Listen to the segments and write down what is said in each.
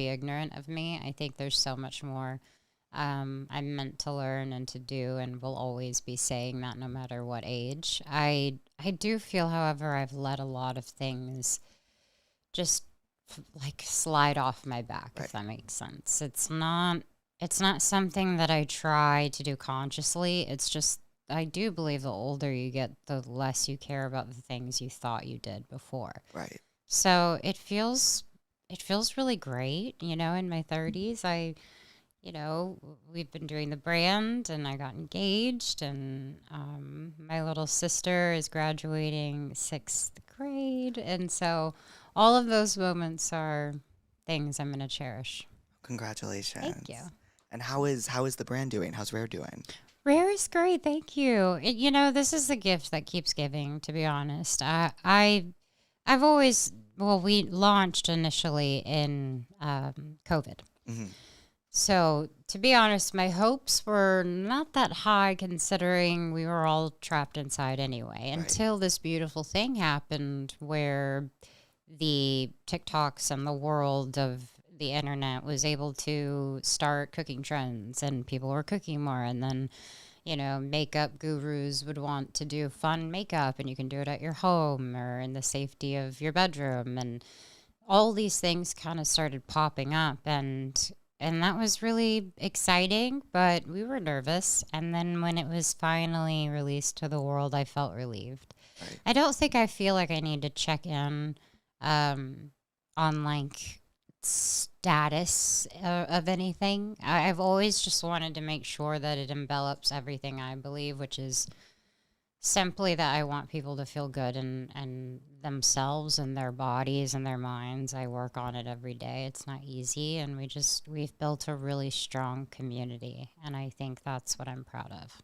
be ignorant of me. I think there's so much more I'm meant to learn and to do, and will always be saying that no matter what age. I do feel, however, I've let a lot of things just like slide off my back, if Right. that makes sense. It's not something that I try to do consciously. It's just I do believe the older you get, the less you care about the things you thought you did before. Right. So it feels really great, in my 30s. We've been doing the brand and I got engaged, and my little sister is graduating sixth grade. And so all of those moments are things I'm going to cherish. Thank you. Congratulations. And how is the brand doing? How's Rare doing? Rare is great. Thank you. This is the gift that keeps giving, to be honest. I've always, well, we launched initially in COVID. Hmm. So, to be honest, my hopes were not that high considering we were all trapped inside anyway, Right. until this beautiful thing happened where the TikToks and the world of the internet was able to start cooking trends and people were cooking more. And then, makeup gurus would want to do fun makeup, and you can do it at your home or in the safety of your bedroom. And all these things kind of started popping up, and that was really exciting, but we were nervous. And then when it was finally released to the world, I felt relieved. Right. I don't think I feel like I need to check in um, on like status of anything. I've always just wanted to make sure that it envelops everything I believe, which is simply that I want people to feel good and themselves and their bodies and their minds. I work on it every day. It's not easy, and we've built a really strong community, and I think that's what I'm proud of.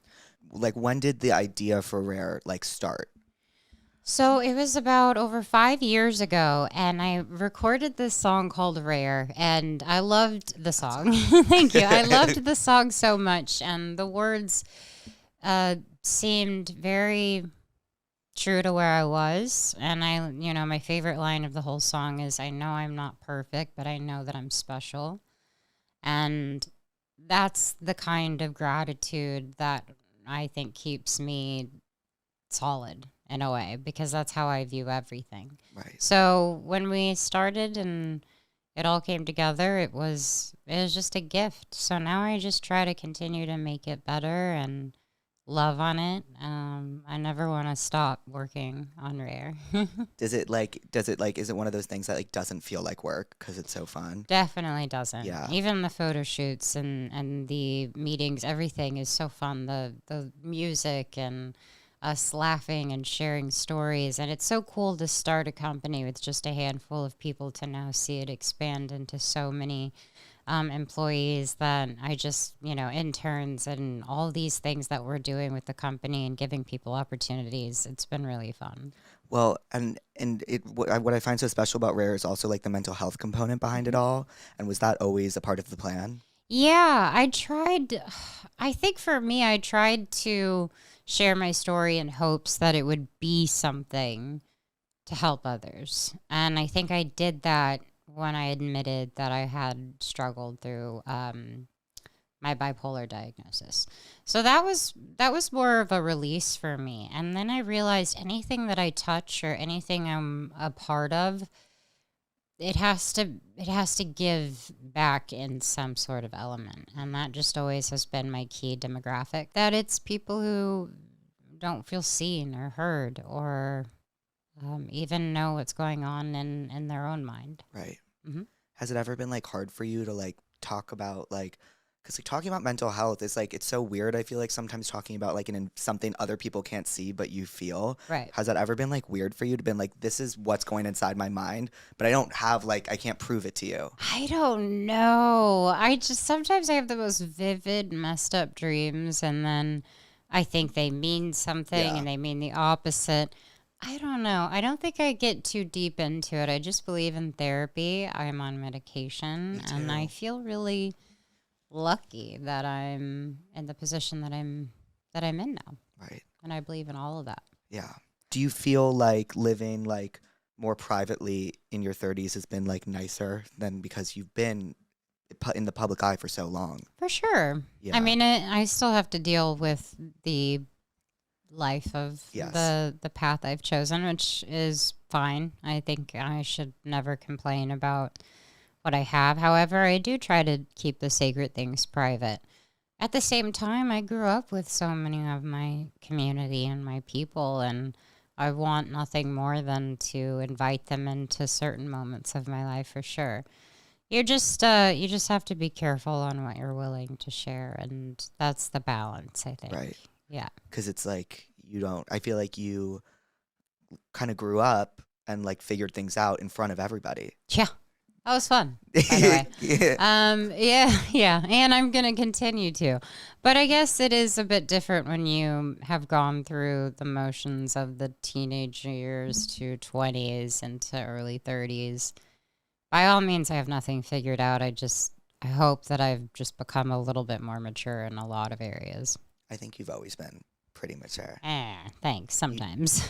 Like, when did the idea for Rare like start? So it was about over 5 years ago, and I recorded this song called Rare, and I loved the That's song. awesome. Thank you. I loved the song so much, and the words seemed very true to where I was. And my favorite line of the whole song is, I know I'm not perfect, but I know that I'm special. And that's the kind of gratitude that I think keeps me solid in a way, because that's how I view everything. Right. So when we started and it all came together, it was just a gift. So now I just try to continue to make it better and love on it. I never want to stop working on Rare. Is it one of those things that like doesn't feel like work because it's so fun? Definitely doesn't. Yeah. Even the photo shoots and the meetings, everything is so fun. The music and us laughing and sharing stories. And it's so cool to start a company with just a handful of people to now see it expand into so many employees that I just, interns and all these things that we're doing with the company and giving people opportunities. It's been really fun. Well, and what I find so special about Rare is also like the mental health component behind it all. And was that always a part of the plan? Yeah, I tried. I think for me, I tried to share my story in hopes that it would be something to help others. And I think I did that when I admitted that I had struggled through my bipolar diagnosis. So that was more of a release for me. And then I realized anything that I touch or anything I'm a part of, it has to give back in some sort of element. And that just always has been my key demographic, that it's people who don't feel seen or heard or even know what's going on in their own mind. Right. Hmm. Has it ever been like hard for you to like talk about like, because like talking about mental health is like it's so weird. I feel like sometimes talking about like something other people can't see but you feel. Right. Has that ever been like weird for you to been like, this is what's going inside my mind, but I don't have like I can't prove it to you. I don't know. I just sometimes I have the most vivid, messed up dreams, and then I think they mean something Yeah, and they mean the opposite. I don't know. I don't think I get too deep into it. I just believe in therapy. I'm on medication, me and I too. feel really lucky that I'm in the position that I'm in now, Right. and I believe in all of that. Yeah. Do you feel like living like more privately in your 30s has been like nicer than because you've been in the public eye for so long. For sure. I Yeah. mean, I still have to deal with the life of Yes. the path I've chosen, which is fine. I think I should never complain about what I have. However, I do try to keep the sacred things private. At the same time, I grew up with so many of my community and my people, and I want nothing more than to invite them into certain moments of my life for sure. You just have to be careful on what you're willing to share, and that's the balance, I think. Right. Yeah. Because it's like you don't. I feel like you kind of grew up and like figured things out in front of everybody. Yeah. That was fun, by the way. Yeah. Yeah, yeah, and I'm gonna continue to, but I guess it is a bit different when you have gone through the motions of the teenage years to 20s into early 30s. By all means, I have nothing figured out. I hope that I've just become a little bit more mature in a lot of areas. I think you've always been pretty mature. Thanks. Sometimes,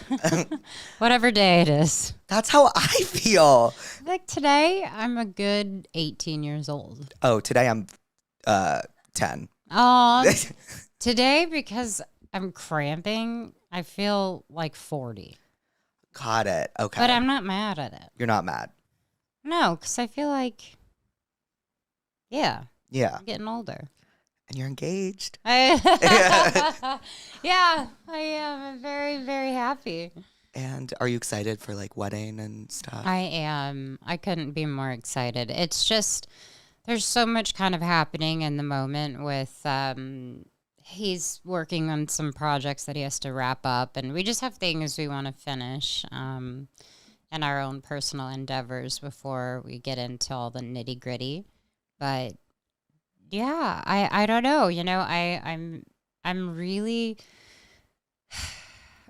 whatever day it is. That's how I feel. Like today, I'm a good 18 years old. Oh, today I'm 10. Oh, today because I'm cramping, I feel like 40. Got it. Okay. But I'm not mad at it. You're not mad. No, because I feel like, yeah, Yeah. I'm getting older. And you're engaged. Yeah, I am. I'm very, very happy. And are you excited for like wedding and stuff? I am. I couldn't be more excited. It's just, there's so much kind of happening in the moment with, he's working on some projects that he has to wrap up, and we just have things we want to finish, and our own personal endeavors before we get into all the nitty gritty. But yeah, I don't know. I'm really,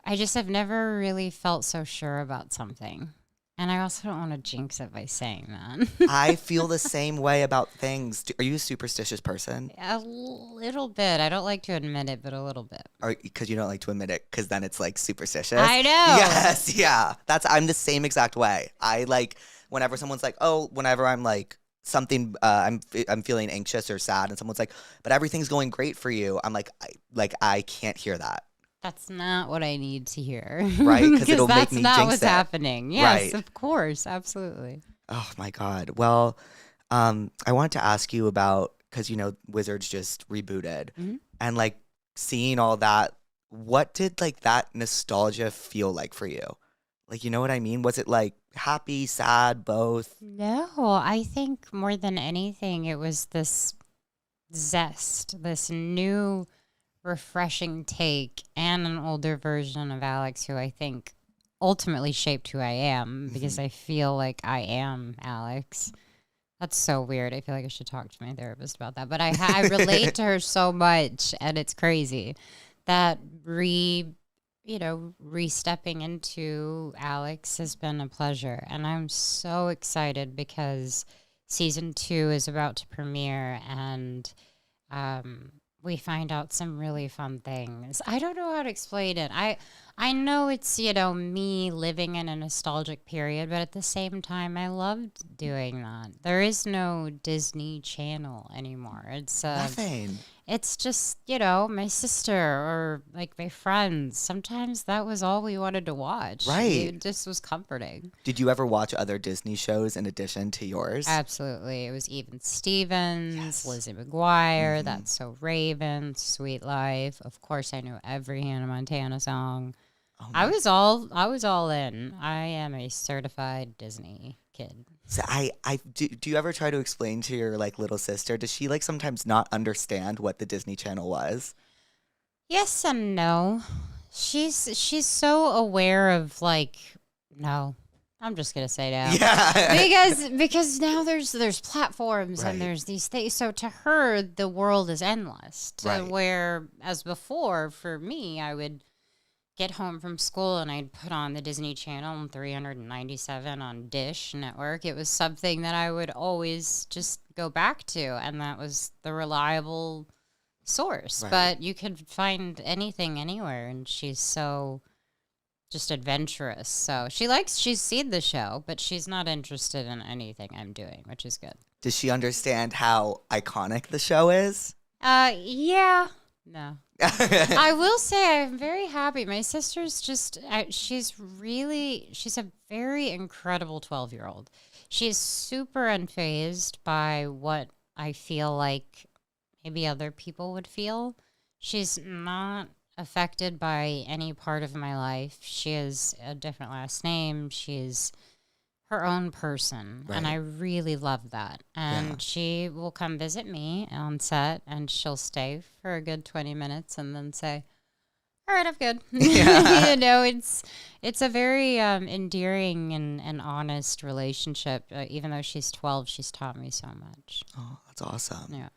I just have never really felt so sure about something. And I also don't want to jinx it by saying that. I feel the same way about things. Are you a superstitious person? A little bit. I don't like to admit it, but a little bit. Or because you don't like to admit it, because then it's like superstitious. I know. Yes, yeah. I'm the same exact way. I like whenever someone's like, oh, whenever I'm like something, I'm feeling anxious or sad, and someone's like, but everything's going great for you. I'm like, I can't hear that. That's not what I need to hear. Right? Because it'll make that's me not jinx what's it. happening. Yes, Right. of course. Absolutely. Oh my God. Well, I wanted to ask you about, because Wizards just rebooted, Mhm. and like seeing all that. What did like that nostalgia feel like for you? Like, you know what I mean? Was it like happy, sad, both? No, I think more than anything, it was this zest, this new, refreshing take, and an older version of Alex, who I think ultimately shaped who I am because I feel like I am Alex. That's so weird. I feel like I should talk to my therapist about that. But I relate to her so much, and it's crazy that re-stepping into Alex has been a pleasure. And I'm so excited because season 2 is about to premiere, and we find out some really fun things. I don't know how to explain it. I know it's, me living in a nostalgic period, but at the same time, I loved doing that. There is no Disney Channel anymore. Nothing. It's just, my sister or like my friends. Sometimes that was all we wanted to watch. Right. It just was comforting. Did you ever watch other Disney shows in addition to yours? Absolutely. It was Even Stevens, Yes. Lizzie McGuire, Mhm. That's So Raven, Sweet Life. Of course, I knew every Hannah Montana song. Oh I my. was all in. I am a certified Disney kid. So do you ever try to explain to your like little sister? Does she like sometimes not understand what the Disney Channel was? Yes and no. She's so aware of like no. I'm just gonna say no. Yeah. Because now there's platforms Right. and there's these things. So to her, the world is endless. To Right. where as before, for me, I would get home from school and I'd put on the Disney Channel and 397 on Dish Network. It was something that I would always just go back to, and that was the reliable source. Right. But you could find anything anywhere, and she's just adventurous. So she's seen the show, but she's not interested in anything I'm doing, which is good. Does she understand how iconic the show is? Yeah. No. I will say I'm very happy. My sister's she's a very incredible 12-year-old. She's super unfazed by what I feel like maybe other people would feel. She's not affected by any part of my life. She has a different last name. She's her own person, and I really love that. And she will come visit me on set, and she'll stay for a good 20 minutes and then say, all right, I'm good. You know, it's a very endearing and honest relationship. Even though she's 12, she's taught me so much. Oh, that's awesome. Yeah.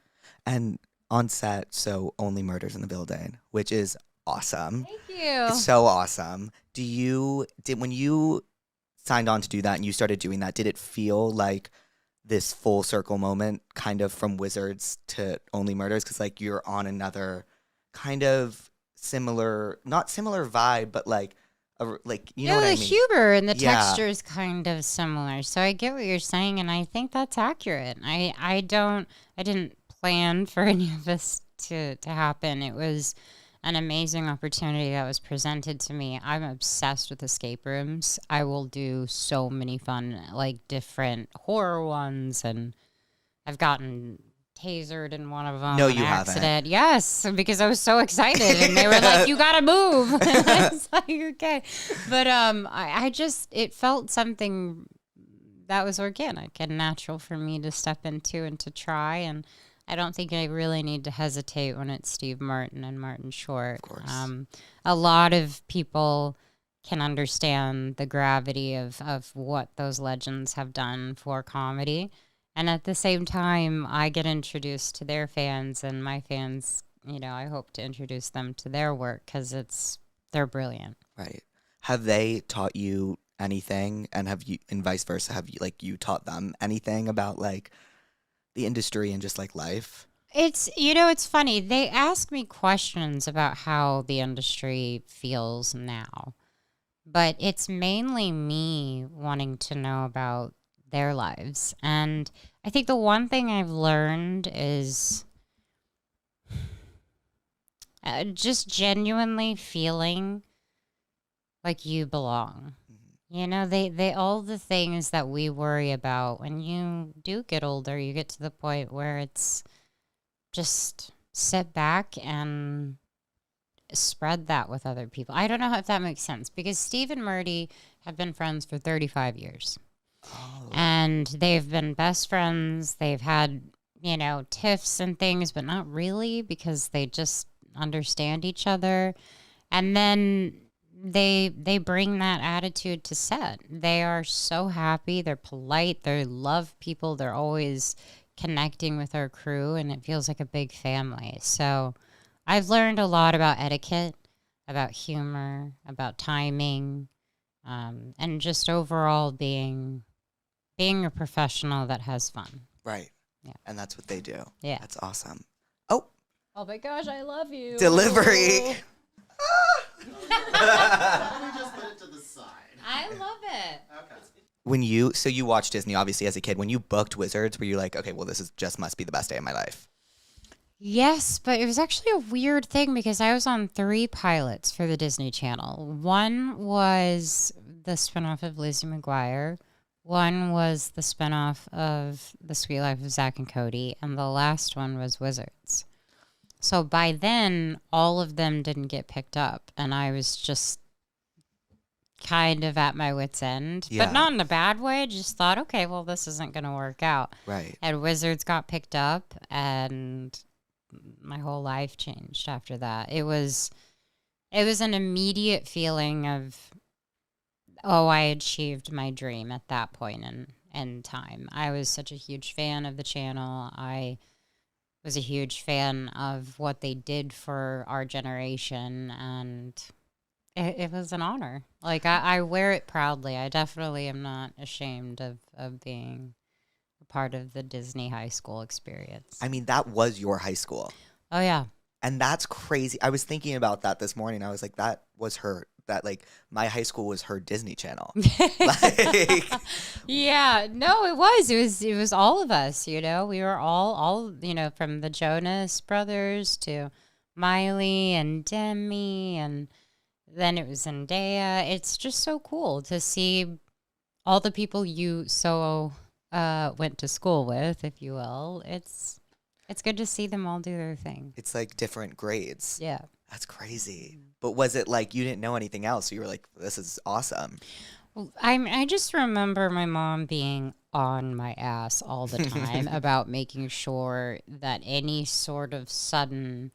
And on set, so Only Murders in the Building, which is awesome. Thank you. It's so awesome. When you signed on to do that and you started doing that, did it feel like this full circle moment kind of from Wizards to Only Murders? Because like you're on another kind of similar, not similar vibe, but like you know what I mean? The humor and the texture is kind of similar. So I get what you're saying, and I think that's accurate. I didn't plan for any of this to happen. It was an amazing opportunity that was presented to me. I'm obsessed with escape rooms. I will do so many fun, like different horror ones, and I've gotten tasered in one of them. No, on you accident. haven't. Yes, because I was so excited, and they were like, "You gotta move." And I was like, "Okay," but I just it felt something that was organic and natural for me to step into and to try. And I don't think I really need to hesitate when it's Steve Martin and Martin Short. Of course. A lot of people can understand the gravity of what those legends have done for comedy. And at the same time, I get introduced to their fans, and my fans, you know, I hope to introduce them to their work because they're brilliant. Right. Have they taught you anything, and vice versa, have you taught them anything about like the industry and just like life? It's funny. They ask me questions about how the industry feels now, but it's mainly me wanting to know about their lives. And I think the one thing I've learned is just genuinely feeling like you belong. You know, they all the things that we worry about when you do get older, you get to the point where it's just sit back and spread that with other people. I don't know if that makes sense, because Steve and Murdy have been friends for 35 years. Oh. And they've been best friends. They've had, tiffs and things, but not really, because they just understand each other. And then they bring that attitude to set. They are so happy. They're polite. They love people. They're always connecting with our crew, and it feels like a big family. So I've learned a lot about etiquette, about humor, about timing, and just overall being a professional that has fun. Right. Yeah. And that's what they do. Yeah. That's awesome. Oh my gosh, I love you. Delivery. We just put it to the side. I love it. Okay. You watched Disney obviously as a kid. When you booked Wizards, were you like, okay, well, this must be the best day of my life? Yes, but it was actually a weird thing because I was on 3 pilots for the Disney Channel. One was the spinoff of Lizzie McGuire. One was the spinoff of The Sweet Life of Zach and Cody. And the last one was Wizards. So by then, all of them didn't get picked up. And I was just kind of at my wit's end. Yeah. But not in a bad way. Just thought, okay, well, this isn't going to work out. Right. And Wizards got picked up, and my whole life changed after that. It was an immediate feeling of, I achieved my dream at that point in time. I was such a huge fan of the channel. I was a huge fan of what they did for our generation, and it was an honor. Like, I wear it proudly. I definitely am not ashamed of being a part of the Disney high school experience. I mean, that was your high school. Oh, yeah. And that's crazy. I was thinking about that this morning. I was like, that was her that like my high school was her Disney Channel. Like, Yeah, no, it was all of us, you know. We were all, you know, from the Jonas Brothers to Miley and Demi, and then it was Zendaya. It's just so cool to see all the people you went to school with, if you will. It's good to see them all do their thing. it's like different grades. Yeah. That's crazy. But was it like you didn't know anything else? So you were like, this is awesome. Well, I just remember my mom being on my ass all the time about making sure that any sort of sudden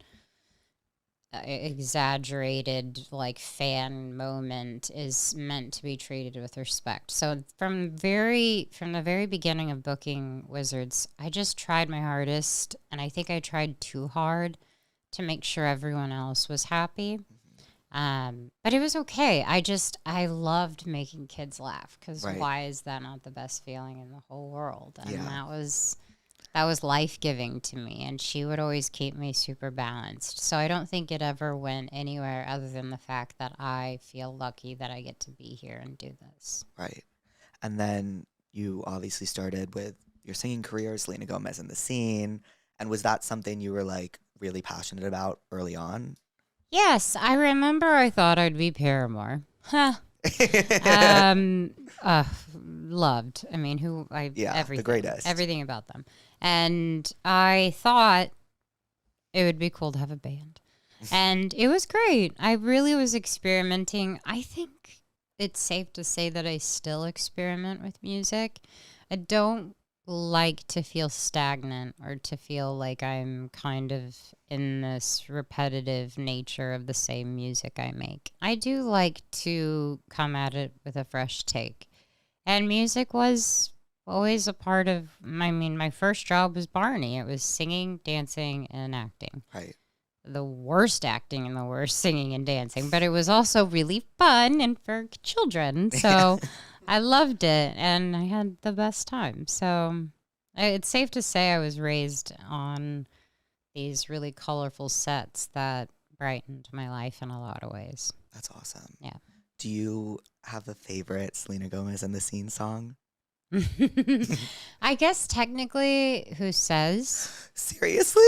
exaggerated like fan moment is meant to be treated with respect. So from the very beginning of booking Wizards, I just tried my hardest, and I think I tried too hard to make sure everyone else was happy. But it was okay. I loved making kids laugh, because Right. why is that not the best feeling in the whole world? And Yeah. that was life-giving to me, and she would always keep me super balanced. So I don't think it ever went anywhere other than the fact that I feel lucky that I get to be here and do this. Right. And then you obviously started with your singing career, Selena Gomez in the Scene. And was that something you were like really passionate about early on? Yes, I remember I thought I'd be Paramore. Huh. Loved. I mean, Yeah, the everything, greatest. everything about them. And I thought it would be cool to have a band. And it was great. I really was experimenting. I think it's safe to say that I still experiment with music. I don't like to feel stagnant or to feel like I'm kind of in this repetitive nature of the same music I make. I do like to come at it with a fresh take. And music was always a part of my first job was Barney. It was singing, dancing, and acting. Right. The worst acting and the worst singing and dancing, but it was also really fun and for children. So I loved it, and I had the best time. So it's safe to say I was raised on these really colorful sets that brightened my life in a lot of ways. That's awesome. Yeah. Do you have a favorite Selena Gomez in the Scene song? I guess technically, Who Says? Seriously?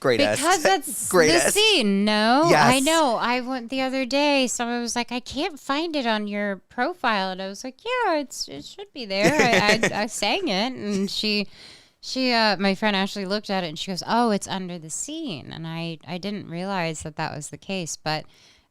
Greatest. Because that's Greatest. the scene, no? Yes. I know. I went the other day, someone was like, I can't find it on your profile. And I was like, yeah, it should be there. I sang it. And she, my friend Ashley looked at it and she goes, oh, it's under the scene. And I didn't realize that was the case. But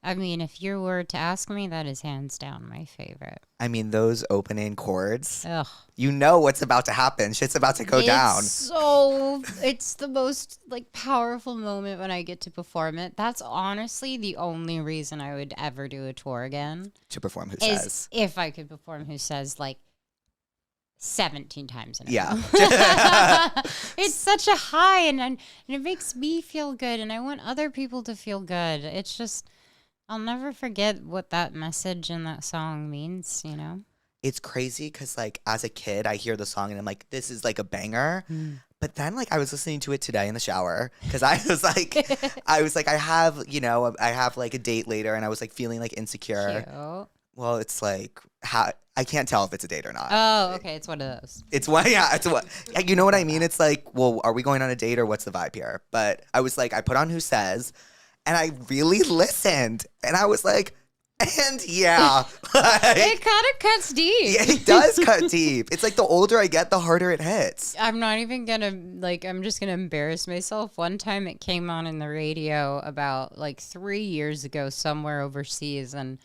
I mean, if you were to ask me, that is hands down my favorite. I mean, those opening chords, Ugh. you know what's about to happen. Shit's about to go down. It's the most like powerful moment when I get to perform it. That's honestly the only reason I would ever do a tour again. To perform Who Is Says. if I could perform Who Says like 17 times in a Yeah. row. It's such a high, and it makes me feel good, and I want other people to feel good. It's just, I'll never forget what that message in that song means, you know? It's crazy because, like, as a kid, I hear the song and I'm like, this is like a banger. But then, like, I was listening to it today in the shower because I was like, I have like a date later, and I was like feeling like insecure. Cute. Well, it's like, I can't tell if it's a date or not. Oh, okay. It's one of those. It's what, yeah, it's what, you know what I mean? It's like, well, are we going on a date or what's the vibe here? But I was like, I put on Who Says, and I really listened, and I was like, and yeah. It kind of cuts deep. Yeah, it does cut deep. It's like the older I get, the harder it hits. I'm not even gonna I'm just gonna embarrass myself. One time it came on in the radio about like 3 years ago somewhere overseas, and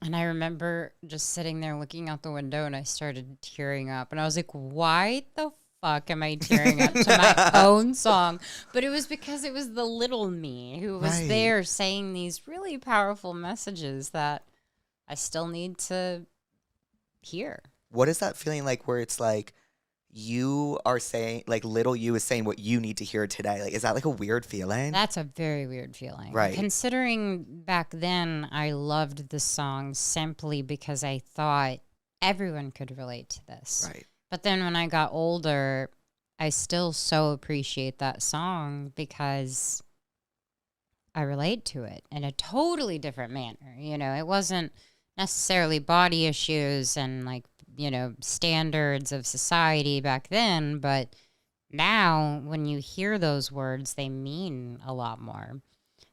I remember just sitting there looking out the window, and I started tearing up, and I was like, why the fuck am I tearing up to my own song? But it was because it was the little me who was Right. there saying these really powerful messages that I still need to hear. What is that feeling like where it's like you are saying, like little you is saying what you need to hear today? Like, is that like a weird feeling? That's a very weird feeling. Right. Considering back then I loved the song simply because I thought everyone could relate to this. Right. But then when I got older, I still so appreciate that song because I relate to it in a totally different manner. You know, it wasn't necessarily body issues and like, you know, standards of society back then, but now when you hear those words, they mean a lot more.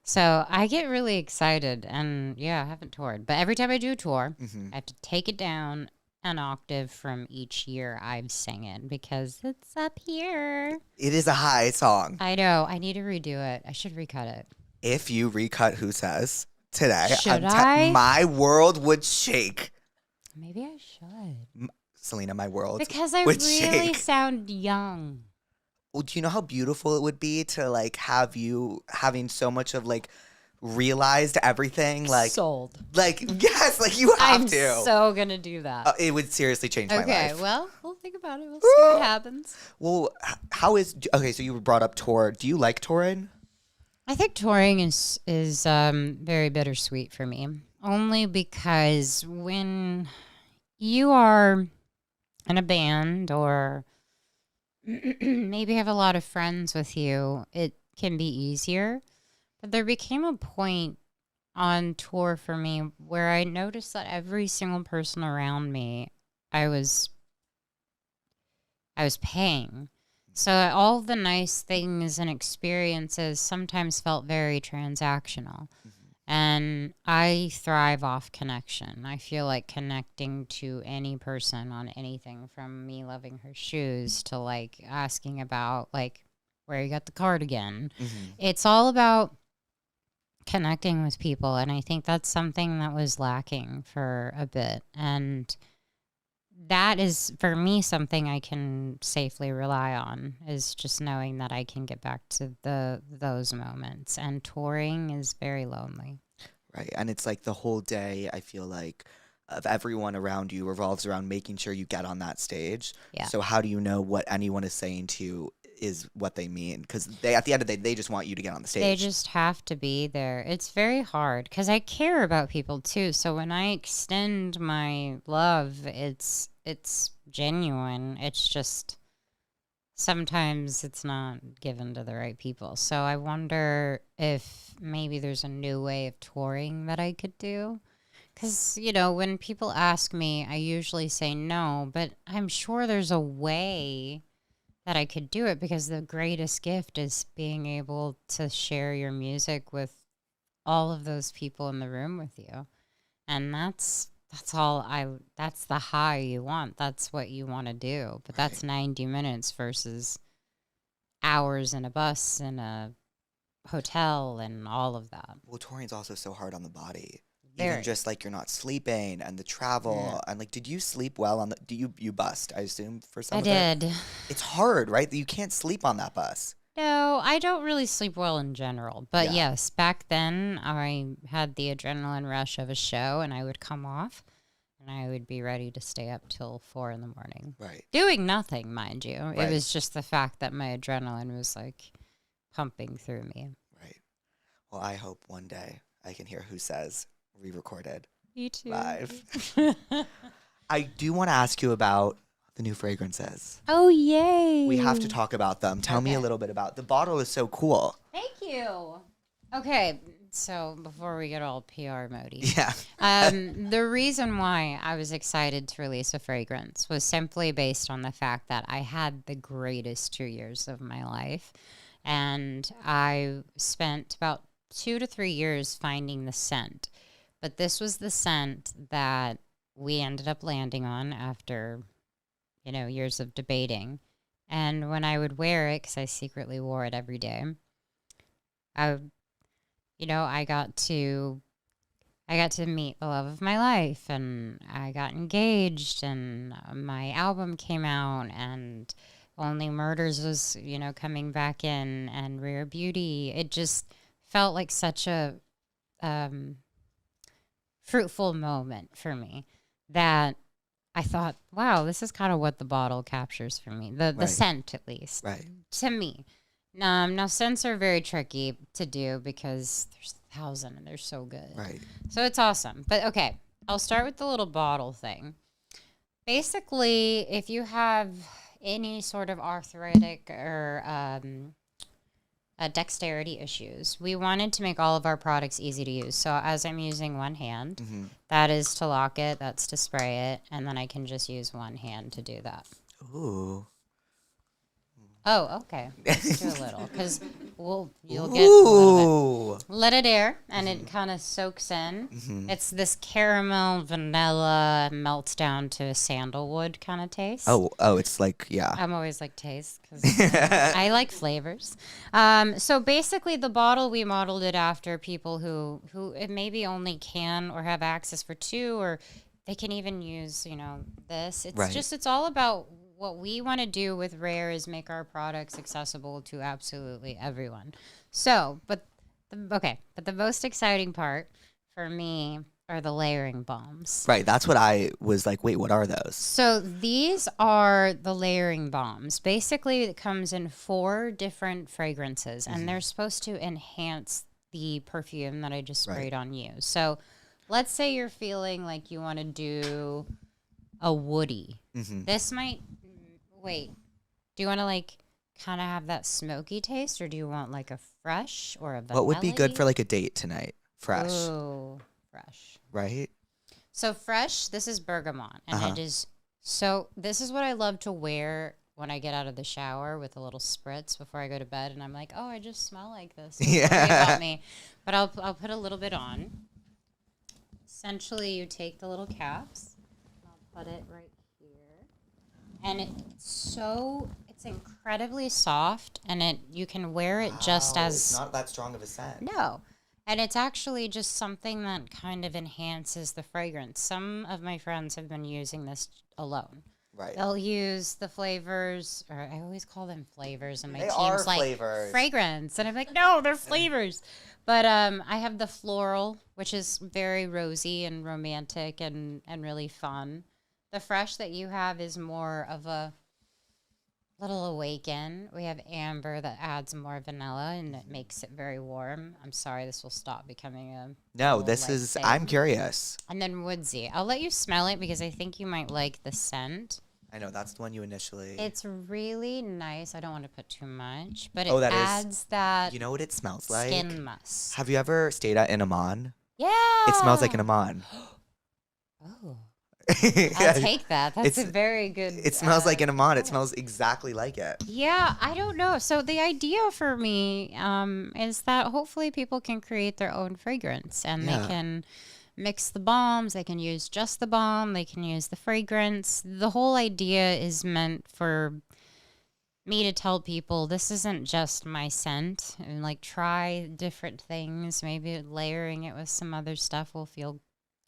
So I get really excited, and yeah, I haven't toured, but every time I do tour, Hmm. I have to take it down an octave from each year I've sang it because it's up here. It is a high song. I know. I need to redo it. I should recut it. If you recut Who Says today, Should I? my world would shake. Maybe I should. Selena, my world Because I would really shake. sound young. Well, do you know how beautiful it would be to like have you having so much of like realized everything? Sold. Yes, like you have I'm to. so going to do that. It would seriously change my Okay, life. well, we'll think about it. We'll see what happens. Well, how is okay? So you brought up tour. Do you like touring? I think touring is very bittersweet for me, only because when you are in a band or maybe have a lot of friends with you, it can be easier. But there became a point on tour for me where I noticed that every single person around me, I was paying. So all the nice things and experiences sometimes felt very transactional. And I thrive off connection. I feel like connecting to any person on anything, from me loving her shoes to like asking about like where you got the cardigan. It's all about connecting with people, and I think that's something that was lacking for a bit. And that is, for me, something I can safely rely on, is just knowing that I can get back to those moments. And touring is very lonely. Right. And it's like the whole day, I feel like, of everyone around you revolves around making sure you get on that stage. Yeah. So how do you know what anyone is saying to you is what they mean? Because they, at the end of the day, they just want you to get on the stage. They just have to be there. It's very hard because I care about people too. So when I extend my love, it's genuine. It's just sometimes it's not given to the right people. So I wonder if maybe there's a new way of touring that I could do. Because, you know, when people ask me, I usually say no, but I'm sure there's a way that I could do it, because the greatest gift is being able to share your music with all of those people in the room with you. And that's that's the high you want. That's what you want to do. But that's 90 minutes versus hours in a bus, in a hotel, and all of that. Well, touring's also so hard on the body. Very. Even just like you're not sleeping and the travel and like, did you sleep well on the? Do you bust? I assume for some. I of it? did. It's hard, right? You can't sleep on that bus. No, I don't really sleep well in general. But Yeah. yes, back then I had the adrenaline rush of a show, and I would come off and I would be ready to stay up till 4 a.m. Right. Doing nothing, mind you. Right. It was just the fact that my adrenaline was like pumping through me. Right. Well, I hope one day I can hear Who Says re-recorded Me too. live. I do want to ask you about the new fragrances. Oh, yay. We have to talk about them. Tell me a Okay. little bit about the bottle. Is so cool. Thank you. Okay, so before we get all PR mody. Yeah. The reason why I was excited to release a fragrance was simply based on the fact that I had the greatest 2 years of my life. And I spent about 2 to 3 years finding the scent. But this was the scent that we ended up landing on after, you know, years of debating. And when I would wear it, because I secretly wore it every day, I got to meet the love of my life, and I got engaged, and my album came out, and Only Murders was, you know, coming back in, and Rare Beauty. It just felt like such a fruitful moment for me that I thought, wow, this is kind of what the bottle captures for me. The Right. scent, at least. Right. To me. Now, scents are very tricky to do because there's 1,000 and they're so good. Right. So it's awesome. But okay, I'll start with the little bottle thing. Basically, if you have any sort of arthritic or dexterity issues. We wanted to make all of our products easy to use. So as I'm using one hand, that is to lock it, that's to spray it, and then I can just use one hand to do that. Ooh. Oh, okay. Let's do a little, because you'll get a little bit. Let it air, and it kind of soaks in. It's this caramel, vanilla, melts down to a sandalwood kind of taste. Oh, it's like, yeah. I'm always like taste, because I like flavors. So basically, the bottle, we modeled it after people who maybe only can or have access for two, or they can even use, this. It's it's all about what we want to do with Rare is make our products accessible to absolutely everyone. So, but the most exciting part for me are the layering balms. Right, that's what I was like, wait, what are those? So these are the layering balms. Basically, it comes in 4 different fragrances, and they're supposed to enhance the perfume that I just sprayed on you. So let's say you're feeling like you want to do a woody. This might... Wait, do you want to like kind of have that smoky taste, or do you want like a fresh or a vanilla? What would be good for like a date tonight? Fresh. Ooh, fresh. Right? So fresh, this is bergamot, and it is so, this is what I love to wear when I get out of the shower with a little spritz before I go to bed, and I'm like, oh, I just smell like this. Don't worry about me. But I'll put a little bit on. Essentially, you take the little caps. I'll put it right here. And it's incredibly soft, and you can wear it just as... It's not that strong of a scent. No. And it's actually just something that kind of enhances the fragrance. Some of my friends have been using this alone. Right. They'll use the flavors, or I always call them flavors, and my They team's are like, flavors. fragrance. And I'm like, no, they're flavors. But I have the floral, which is very rosy and romantic and really fun. The fresh that you have is more of a little awaken. We have amber that adds more vanilla, and it makes it very warm. I'm sorry, this will stop becoming a... No, this is... thing. I'm curious. And then woodsy. I'll let you smell it because I think you might like the scent. I know, that's the one you initially... It's really nice. I don't want to put too much, but Oh, it that is- adds that You know what it smells like? skin musk. Have you ever stayed at an Amman? Yeah. It smells like an Amman. Oh. I'll take that. That's a very good... It smells like an Amman. It smells exactly like it. Yeah, I don't know. So the idea for me is that hopefully people can create their own fragrance, and they can mix the balms. They can use just the balm. They can use the fragrance. The whole idea is meant for me to tell people this isn't just my scent, and like try different things. Maybe layering it with some other stuff will feel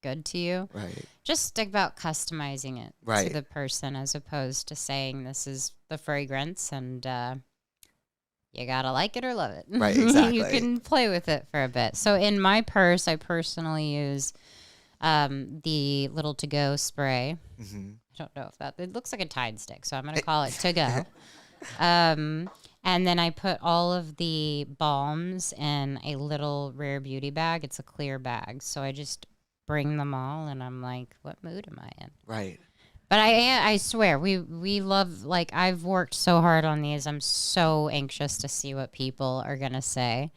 good to you. Right. Just about customizing it Right. to the person, as opposed to saying this is the fragrance and you gotta like it or love it. Right, exactly. You can play with it for a bit. So in my purse, I personally use the little to-go spray. Mm-hmm. I don't know if it looks like a Tide stick, so I'm gonna call it to-go. And then I put all of the balms in a little Rare Beauty bag. It's a clear bag, so I just bring them all, and I'm like, what mood am I in? Right. But I swear, we love, like, I've worked so hard on these. I'm so anxious to see what people are going to say.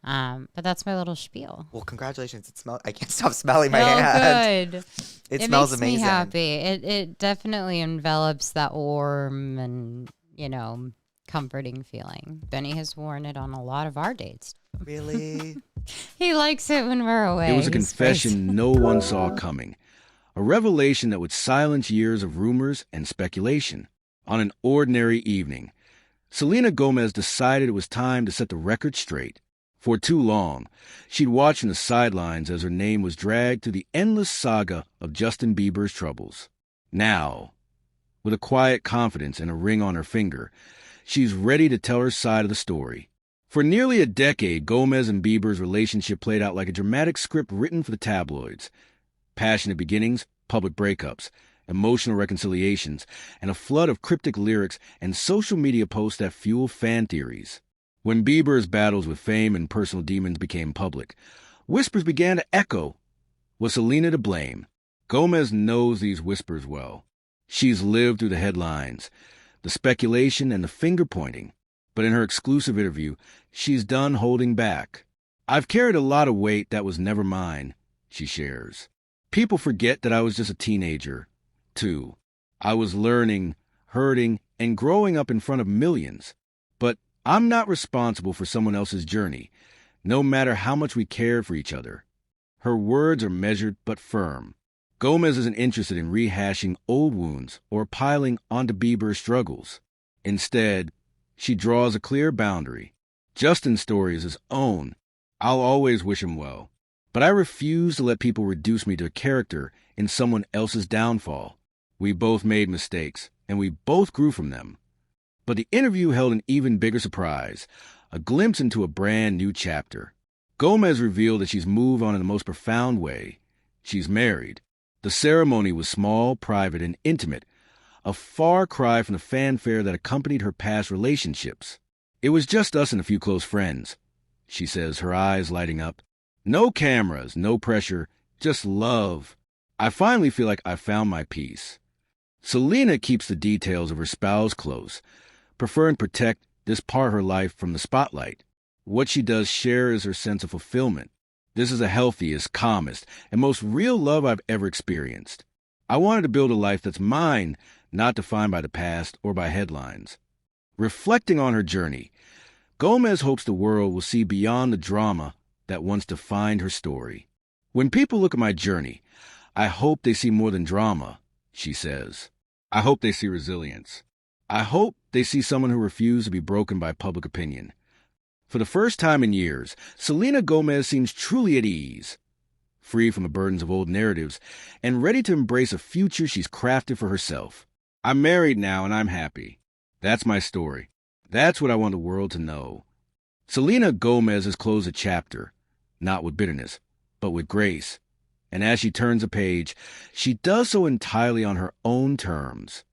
But that's my little spiel. Well, congratulations. It smells... I can't stop smelling my Oh, hand. good. It smells makes amazing. me happy. It definitely envelops that warm and, comforting feeling. Benny has worn it on a lot of our dates. Really? He likes it when we're away. It was a His face- confession no one saw coming. A revelation that would silence years of rumors and speculation. On an ordinary evening, Selena Gomez decided it was time to set the record straight. For too long, she'd watched from the sidelines as her name was dragged through the endless saga of Justin Bieber's troubles. Now, with a quiet confidence and a ring on her finger, she's ready to tell her side of the story. For nearly a decade, Gomez and Bieber's relationship played out like a dramatic script written for the tabloids. Passionate beginnings, public breakups, emotional reconciliations, and a flood of cryptic lyrics and social media posts that fuel fan theories. When Bieber's battles with fame and personal demons became public, whispers began to echo. Was Selena to blame? Gomez knows these whispers well. She's lived through the headlines, the speculation, and the finger-pointing. but in her exclusive interview, she's done holding back. "I've carried a lot of weight that was never mine," she shares. "People forget that I was just a teenager, too. I was learning, hurting, and growing up in front of millions. But I'm not responsible for someone else's journey, no matter how much we cared for each other." Her words are measured but firm. Gomez isn't interested in rehashing old wounds or piling onto Bieber's struggles. Instead, she draws a clear boundary. Justin's story is his own. I'll always wish him well. But I refuse to let people reduce me to a character in someone else's downfall. We both made mistakes, and we both grew from them. But the interview held an even bigger surprise, a glimpse into a brand new chapter. Gomez revealed that she's moved on in the most profound way. She's married. The ceremony was small, private, and intimate, a far cry from the fanfare that accompanied her past relationships. "It was just us and a few close friends," she says, her eyes lighting up. "No cameras, no pressure, just love. I finally feel like I found my peace." Selena keeps the details of her spouse close, preferring to protect this part of her life from the spotlight. What she does share is her sense of fulfillment. "This is the healthiest, calmest, and most real love I've ever experienced. I wanted to build a life that's mine, not defined by the past or by headlines." Reflecting on her journey, Gomez hopes the world will see beyond the drama that once defined her story. "When people look at my journey, I hope they see more than drama," she says. "I hope they see resilience. I hope they see someone who refused to be broken by public opinion." For the first time in years, Selena Gomez seems truly at ease, free from the burdens of old narratives, and ready to embrace a future she's crafted for herself. "I'm married now and I'm happy. That's my story. That's what I want the world to know." Selena Gomez has closed a chapter, not with bitterness, but with grace. And as she turns a page, she does so entirely on her own terms.